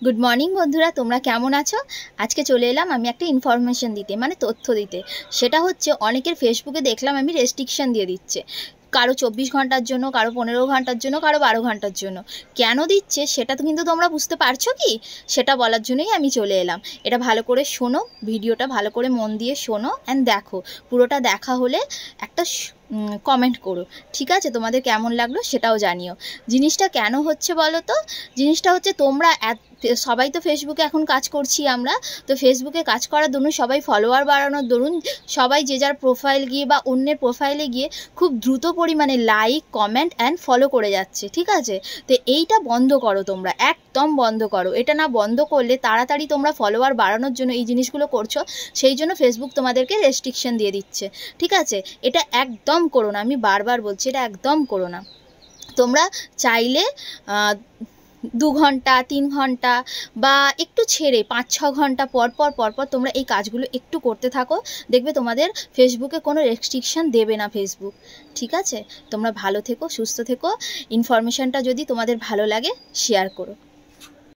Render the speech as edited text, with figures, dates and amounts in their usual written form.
Good morning বন্ধুরা, তোমরা কেমন আছো? আজকে চলে এলাম আমি একটা ইনফরমেশন দিতে, মানে তথ্য দিতে। সেটা হচ্ছে অনেকের ফেসবুকে দেখলাম আমি রেস্ট্রিকশন দিয়ে দিচ্ছে, কারো 24 ঘন্টার জন্য, কারো 15 ঘন্টার জন্য, কারো 12 ঘন্টার জন্য। কেন দিচ্ছে সেটা তো কিন্তু তোমরা বুঝতে পারছো কি? সেটা বলার জন্যই আমি চলে এলাম। এটা ভালো করে শোনো, ভিডিওটা ভালো করে মন দিয়ে শোনো অ্যান্ড দেখো। পুরোটা দেখা হলে একটা কমেন্ট করো, ঠিক আছে? তোমাদের কেমন লাগলো সেটাও জানিও। জিনিসটা কেন হচ্ছে বলো তো? জিনিসটা হচ্ছে তোমরা সবাই তো ফেসবুকে এখন কাজ করছি আমরা, তো ফেসবুকে কাজ করার দরুন, সবাই ফলোয়ার বাড়ানোর দরুন, সবাই যে যার প্রোফাইল গিয়ে বা অন্যের প্রোফাইলে গিয়ে খুব দ্রুত পরিমাণে লাইক, কমেন্ট অ্যান্ড ফলো করে যাচ্ছে, ঠিক আছে? তো এইটা বন্ধ করো, তোমরা একদম বন্ধ করো। এটা না বন্ধ করলে তাড়াতাড়ি তোমরা ফলোয়ার বাড়ানোর জন্য এই জিনিসগুলো করছো, সেই জন্য ফেসবুক তোমাদেরকে রেস্ট্রিকশন দিয়ে দিচ্ছে, ঠিক আছে? এটা একদম করো না, আমি বারবার বলছি, এটা একদম করো না। তোমরা চাইলে 2 ঘন্টা 3 ঘন্টা বা একটু ছেড়ে 5-6 ঘন্টা পর পর তোমরা এই কাজগুলো একটু করতে থাকো, দেখবে তোমাদের ফেসবুকে কোনো রেস্ট্রিকশন দেবে না ফেসবুক, ঠিক আছে? তোমরা ভালো থেকো, সুস্থ থেকো। ইনফরমেশনটা যদি তোমাদের ভালো লাগে শেয়ার করো।